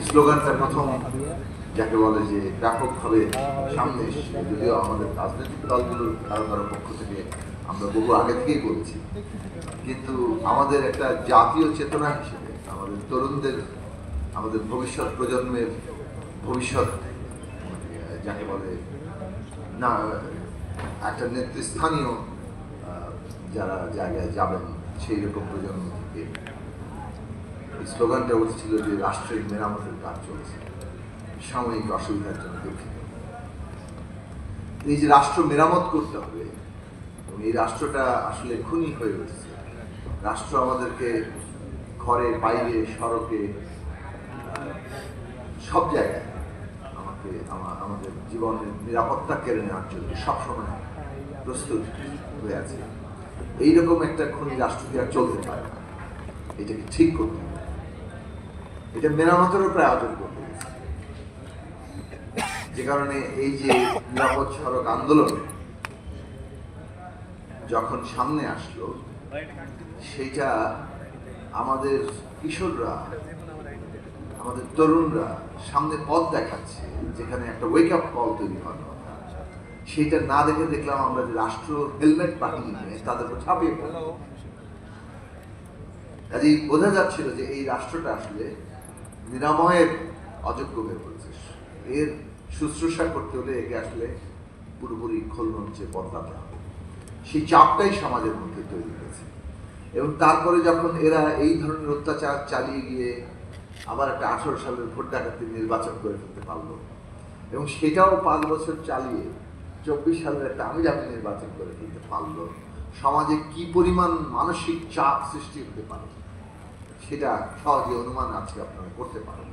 স্লোগানটা প্রথম যাকে বলে যে ব্যাপকভাবে সামনে এসেছে, যদিও আমাদের রাজনৈতিক দলগুলোর কারো কারো পক্ষ থেকে আমরা বহু আগে থেকেই বলছি, কিন্তু আমাদের একটা জাতীয় চেতনা হিসেবে আমাদের তরুণদের, আমাদের ভবিষ্যৎ প্রজন্মের ভবিষ্যৎ যাকে বলে না, একটা নেতৃস্থানীয় যারা জায়গায় যাবেন সেই রকম প্রজন্ম থেকে এই স্লোগানটা উঠেছিল যে রাষ্ট্রের মেরামতের কাজ চলছে, সাময়িক অসুবিধার জন্য দুঃখিত। এই যে রাষ্ট্র মেরামত করতে হবে এবং এই রাষ্ট্রটা আসলে খুনি হয়ে উঠছে। রাষ্ট্র আমাদেরকে ঘরে বাইরে সড়কে সব জায়গায় আমাদের জীবনের নিরাপত্তা কেড়ে নেওয়ার জন্য সবসময় প্রস্তুত হয়ে আছে। এইরকম একটা খুনি রাষ্ট্র কি আর চলতে পারে না। এটাকে ঠিক করতে হবে, এটা মেরামতেরও প্রয়োজন করতে হয়েছে। যে কারণে এই যে নিরাপদ সড়ক আন্দোলন যখন সামনে আসলো, সেটা আমাদের কিশোররা, আমাদের তরুণরা সামনে পথ দেখাচ্ছে, যেখানে একটা ওয়েক আপ কল তৈরি হওয়ার কথা, সেইটা না দেখে দেখলাম আমরা যে রাষ্ট্র হেলমেট পাঠিয়ে নিয়ে তাদের উপর ঝাঁপিয়ে পড়ল। কাজেই বোঝা যাচ্ছিল যে এই রাষ্ট্রটা আসলে নিরাময়ের অযোগ্য হয়ে পড়েছে। এর শুশ্রূষা করতে হলে একে আসলে পুরোপুরি খোলমঞ্চে বদলাতে হবে। সেই চাপটাই সমাজের মধ্যে তৈরি হয়েছে। এবং তারপরে যখন এরা এই ধরনের অত্যাচার চালিয়ে গিয়ে আবার একটা 18 সালের ভোট ডাকাতির নির্বাচন করে ফেলতে পারলো, এবং সেটাও 5 বছর চালিয়ে 24 সালের একটা আমি নির্বাচন করে ফেলতে পারলো, সমাজে কি পরিমাণ মানসিক চাপ সৃষ্টি হতে পারে সেটা সহজে অনুমান আছে, আপনারা করতে পারেন।